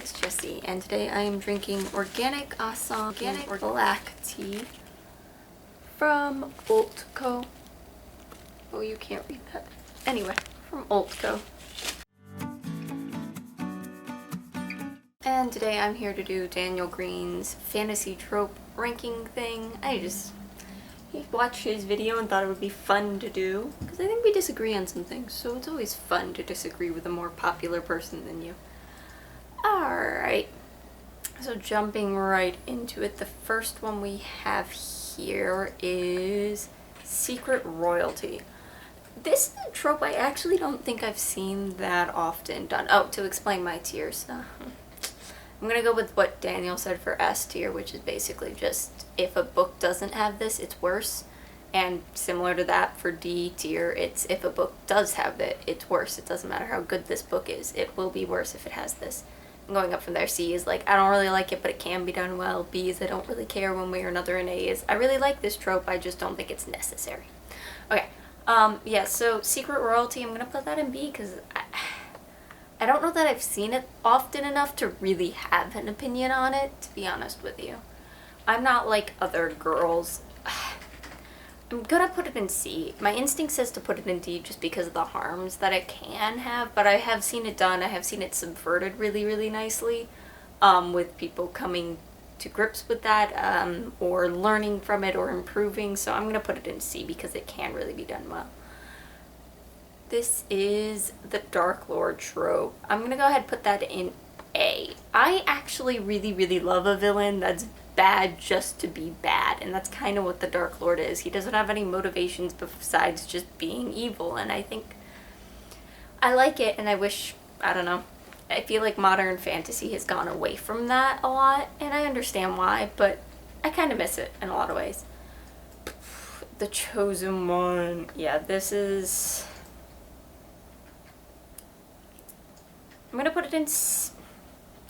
it's Jessie, and today I am drinking organic or black tea from Ultco. Oh, you can't read that. Anyway, from Ultco. And today I'm here to do Daniel Greene's fantasy trope ranking thing. I watched his video and thought it would be fun to do, because I think we disagree on some things, so it's always fun to disagree with a more popular person than you. Alright, so jumping right into it, the first one we have here is Secret Royalty. This is a trope I actually don't think I've seen that often done. Oh, to explain my tiers. I'm gonna go with what Daniel said for S tier, which is basically just if a book doesn't have this, it's worse. And similar to that for D tier, it's if a book does have it, it's worse. It doesn't matter how good this book is, it will be worse if it has this. And going up from there, C is like, I don't really like it, but it can be done well. B is I don't really care one way or another, and A is I really like this trope, I just don't think it's necessary. Okay, yeah, so Secret Royalty, I'm gonna put that in B because I don't know that I've seen it often enough to really have an opinion on it, to be honest with you. I'm not like other girls. I'm gonna put it in C. My instinct says to put it in D just because of the harms that it can have, but I have seen it done. I have seen it subverted really, really nicely, with people coming to grips with that, or learning from it or improving, so I'm gonna put it in C because it can really be done well. This is the Dark Lord trope. I'm gonna go ahead and put that in A. I actually really, really love a villain that's bad just to be bad, and that's kind of what the Dark Lord is. He doesn't have any motivations besides just being evil, and I think I like it, and I wish, I don't know, I feel like modern fantasy has gone away from that a lot, and I understand why, but I kind of miss it in a lot of ways. The Chosen One. Yeah, this is... I'm gonna put it in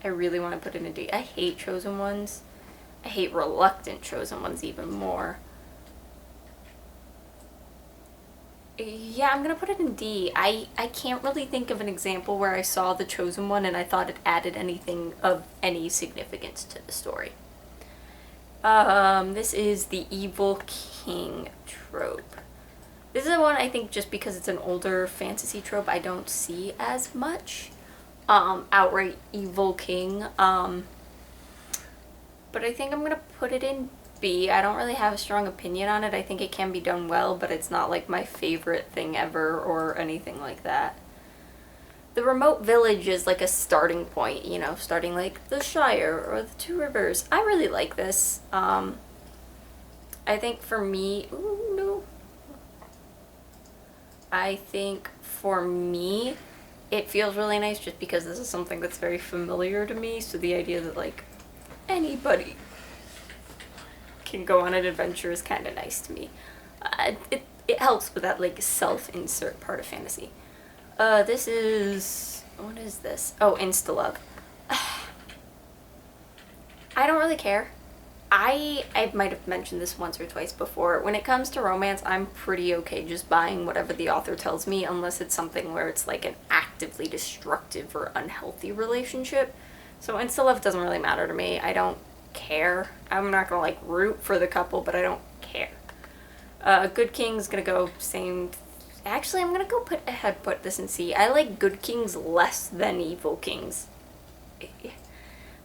I really want to put it in D. I hate Chosen Ones. I hate reluctant Chosen Ones even more. Yeah, I'm gonna put it in D. I can't really think of an example where I saw the Chosen One and I thought it added anything of any significance to the story. This is the Evil King trope. This is one I think just because it's an older fantasy trope I don't see as much. Outright evil king, but I think I'm gonna put it in B. I don't really have a strong opinion on it. I think it can be done well, but it's not like my favorite thing ever or anything like that. The Remote Village is like a starting point, you know, starting like the Shire or the Two Rivers. I really like this. I think for me, ooh, no. I think for me, it feels really nice just because this is something that's very familiar to me, so the idea that like anybody can go on an adventure is kind of nice to me. It helps with that like self-insert part of fantasy. This is, what is this? Oh, Insta-love. I don't really care. I might have mentioned this once or twice before. When it comes to romance, I'm pretty okay just buying whatever the author tells me, unless it's something where it's like an actively destructive or unhealthy relationship. So insta-love doesn't really matter to me. I don't care. I'm not gonna like root for the couple, but I don't care. Good King's gonna go same. Actually, I'm gonna go put this in C. I like Good Kings less than Evil Kings.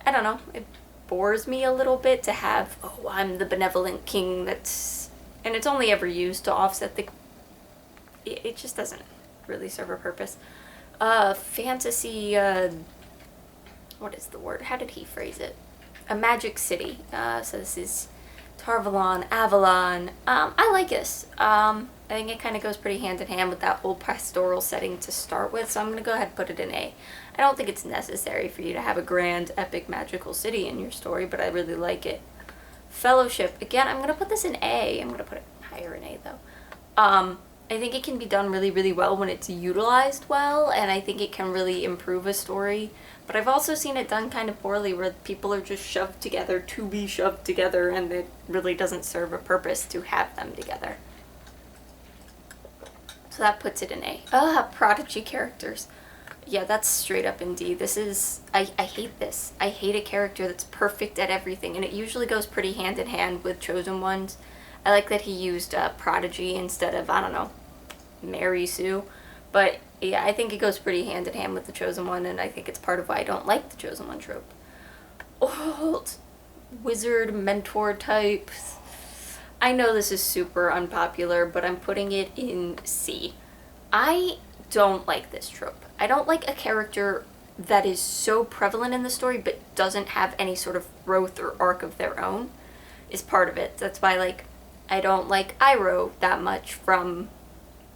I don't know. It bores me a little bit to have, oh, I'm the benevolent king that's, and it's only ever used to offset the, it just doesn't really serve a purpose. Fantasy, what is the word? How did he phrase it? A magic city. So this is Tarvalon, Avalon. I like this. I think it kind of goes pretty hand in hand with that whole pastoral setting to start with, so I'm going to go ahead and put it in A. I don't think it's necessary for you to have a grand, epic, magical city in your story, but I really like it. Fellowship. Again, I'm going to put this in A. I'm going to put it higher in A, though. I think it can be done really, really well when it's utilized well, and I think it can really improve a story. But I've also seen it done kind of poorly, where people are just shoved together to be shoved together, and it really doesn't serve a purpose to have them together. So that puts it in A. Prodigy characters. Yeah, that's straight up indie. This is, I hate this. I hate a character that's perfect at everything, and it usually goes pretty hand in hand with chosen ones. I like that he used Prodigy instead of, I don't know, Mary Sue. But yeah, I think it goes pretty hand in hand with the chosen one, and I think it's part of why I don't like the chosen one trope. Old wizard mentor types. I know this is super unpopular, but I'm putting it in C. I don't like this trope. I don't like a character that is so prevalent in the story but doesn't have any sort of growth or arc of their own is part of it. That's why, like, I don't like Iroh that much from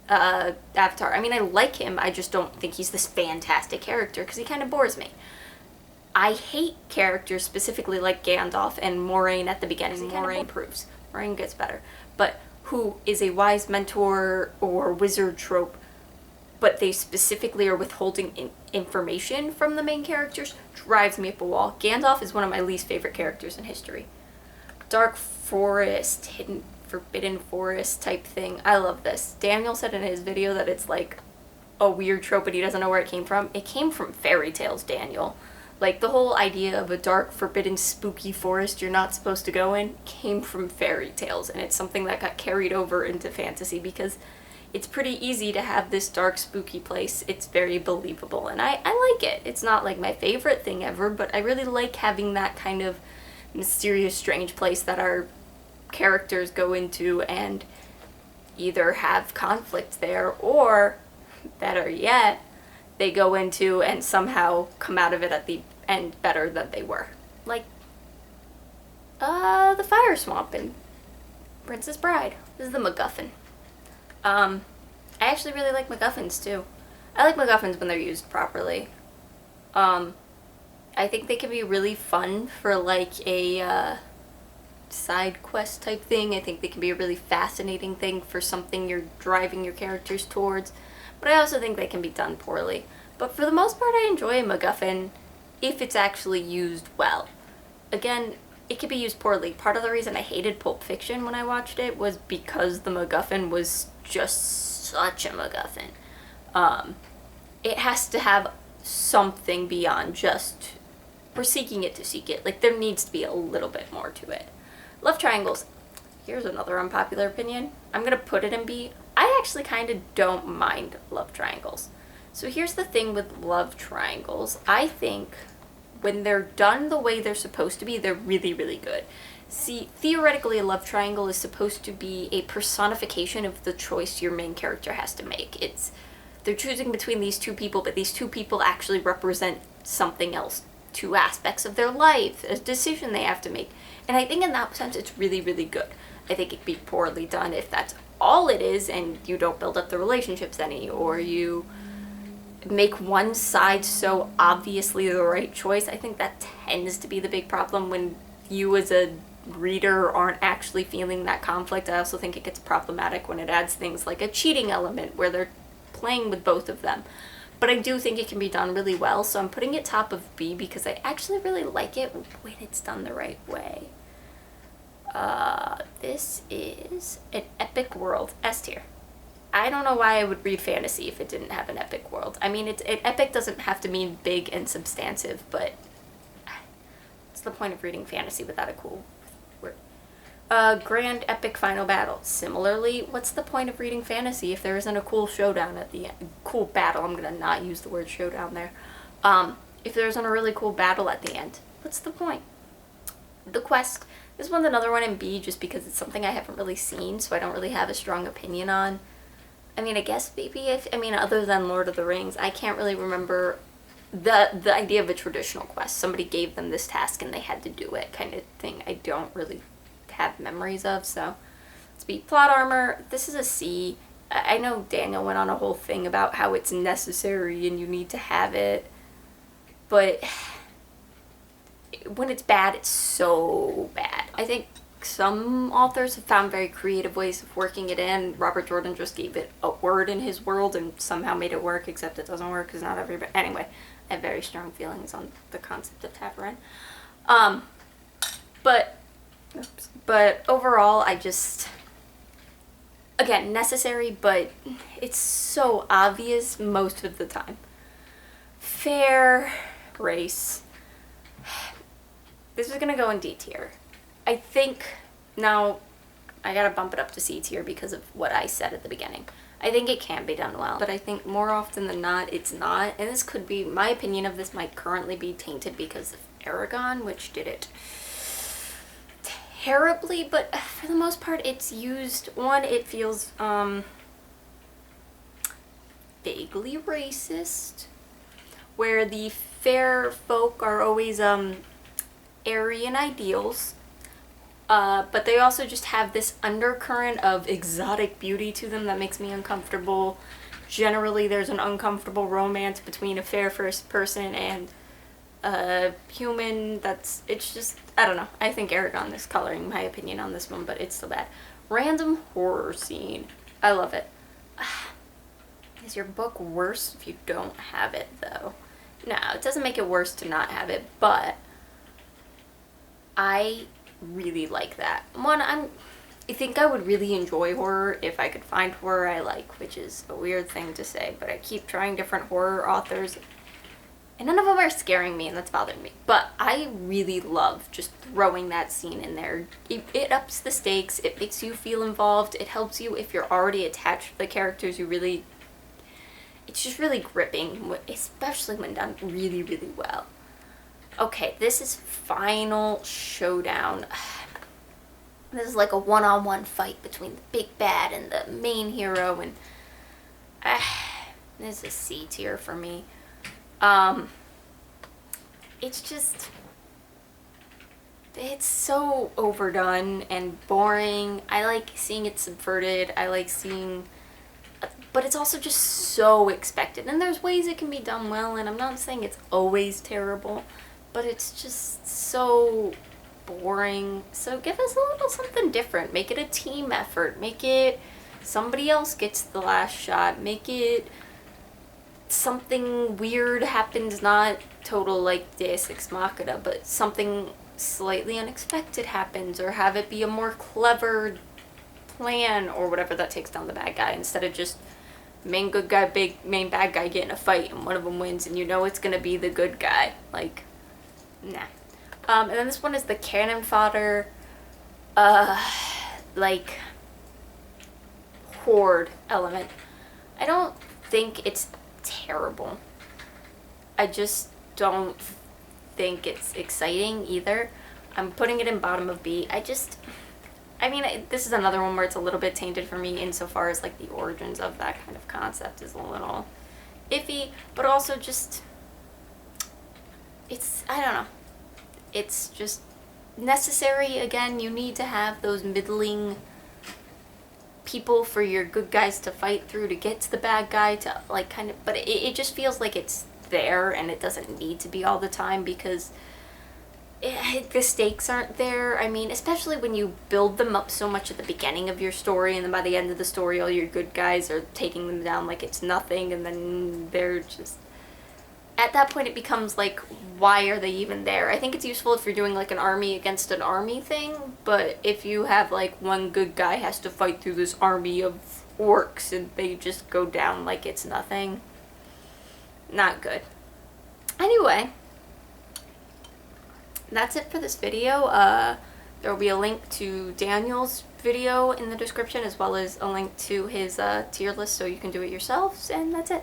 Avatar. I mean, I like him, I just don't think he's this fantastic character because he kind of bores me. I hate characters specifically like Gandalf and Moraine at the beginning. Moraine improves. Moraine gets better. But who is a wise mentor or wizard trope, but they specifically are withholding information from the main characters, drives me up a wall. Gandalf is one of my least favorite characters in history. Dark forest, hidden, forbidden forest type thing. I love this. Daniel said in his video that it's like a weird trope, but he doesn't know where it came from. It came from fairy tales, Daniel. Like, the whole idea of a dark, forbidden, spooky forest you're not supposed to go in came from fairy tales, and it's something that got carried over into fantasy because it's pretty easy to have this dark, spooky place. It's very believable, and I like it. It's not, like, my favorite thing ever, but I really like having that kind of mysterious, strange place that our characters go into and either have conflict there, or, better yet, they go into and somehow come out of it at the end better than they were. Like, the Fire Swamp in Princess Bride. This is the MacGuffin. I actually really like MacGuffins, too. I like MacGuffins when they're used properly. I think they can be really fun for, like, a, side quest type thing. I think they can be a really fascinating thing for something you're driving your characters towards. But I also think they can be done poorly. But for the most part, I enjoy a MacGuffin if it's actually used well. Again, it could be used poorly. Part of the reason I hated Pulp Fiction when I watched it was because the MacGuffin was just such a MacGuffin. It has to have something beyond just we're seeking it to seek it. Like, there needs to be a little bit more to it. Love triangles. Here's another unpopular opinion. I'm gonna put it in B. I actually kind of don't mind love triangles. So here's the thing with love triangles. I think when they're done the way they're supposed to be, they're really, really good. See, theoretically, a love triangle is supposed to be a personification of the choice your main character has to make. They're choosing between these two people, but these two people actually represent something else. Two aspects of their life, a decision they have to make. And I think in that sense, it's really, really good. I think it'd be poorly done if that's all it is and you don't build up the relationships any, or you make one side so obviously the right choice. I think that tends to be the big problem when you as a reader aren't actually feeling that conflict. I also think it gets problematic when it adds things like a cheating element where they're playing with both of them. But I do think it can be done really well, so I'm putting it top of B because I actually really like it when it's done the right way. This is an epic world, S tier. I don't know why I would read fantasy if it didn't have an epic world. I mean, epic doesn't have to mean big and substantive, but what's the point of reading fantasy without a cool word? Grand epic final battle. Similarly, what's the point of reading fantasy if there isn't a cool showdown at the end? Cool battle, I'm gonna not use the word showdown there. If there isn't a really cool battle at the end, what's the point? The Quest. This one's another one in B just because it's something I haven't really seen, so I don't really have a strong opinion on. I mean, I guess maybe other than Lord of the Rings, I can't really remember the idea of a traditional quest. Somebody gave them this task and they had to do it kind of thing. I don't really have memories of, so let's be plot armor. This is a C. I know Daniel went on a whole thing about how it's necessary and you need to have it, but when it's bad, it's so bad. I think some authors have found very creative ways of working it in. Robert Jordan just gave it a word in his world and somehow made it work, except it doesn't work because not everybody... Anyway, I have very strong feelings on the concept of Tabarin. But overall, I just... Again, necessary, but it's so obvious most of the time. fair race. This is gonna go in D tier. I think, now, I gotta bump it up to C tier because of what I said at the beginning. I think it can be done well, but I think more often than not, it's not. And this could be, my opinion of this might currently be tainted because of Aragon, which did it terribly, but for the most part, it's used, one, it feels, vaguely racist, where the fair folk are always, Aryan ideals, but they also just have this undercurrent of exotic beauty to them that makes me uncomfortable. Generally, there's an uncomfortable romance between a fair first person and a human. It's just, I don't know. I think Aragon is coloring my opinion on this one, but it's still bad. Random horror scene. I love it. Is your book worse if you don't have it, though? No, it doesn't make it worse to not have it, but I really like that. One, I think I would really enjoy horror if I could find horror I like, which is a weird thing to say, but I keep trying different horror authors, and none of them are scaring me, and that's bothering me. But I really love just throwing that scene in there. It ups the stakes, it makes you feel involved, it helps you if you're already attached to the characters. It's just really gripping, especially when done really, really well. Okay, this is Final Showdown. This is like a one-on-one fight between the big bad and the main hero, and this is C tier for me. It's so overdone and boring. I like seeing it subverted. I like seeing, but it's also just so expected. And there's ways it can be done well, and I'm not saying it's always terrible, but it's just so boring. So give us a little something different. Make it a team effort. Make it somebody else gets the last shot. Make it something weird happens, not total like Deus Ex Machina, but something slightly unexpected happens, or have it be a more clever plan or whatever that takes down the bad guy, instead of just main good guy, main bad guy get in a fight and one of them wins and you know it's gonna be the good guy. Like, nah. And then this one is the cannon fodder, like, horde element. I don't think it's terrible. I just don't think it's exciting either. I'm putting it in bottom of B. I mean, this is another one where it's a little bit tainted for me insofar as, like, the origins of that kind of concept is a little iffy, but also just, I don't know. It's just necessary. Again, you need to have those middling people for your good guys to fight through to get to the bad guy to, like, kind of, but it just feels like it's there and it doesn't need to be all the time because the stakes aren't there. I mean, especially when you build them up so much at the beginning of your story, and then by the end of the story all your good guys are taking them down like it's nothing, and then they're just, at that point it becomes like, why are they even there? I think it's useful if you're doing like an army against an army thing, but if you have like one good guy has to fight through this army of orcs and they just go down like it's nothing, not good. Anyway, that's it for this video. There will be a link to Daniel's video in the description, as well as a link to his tier list so you can do it yourselves, and that's it.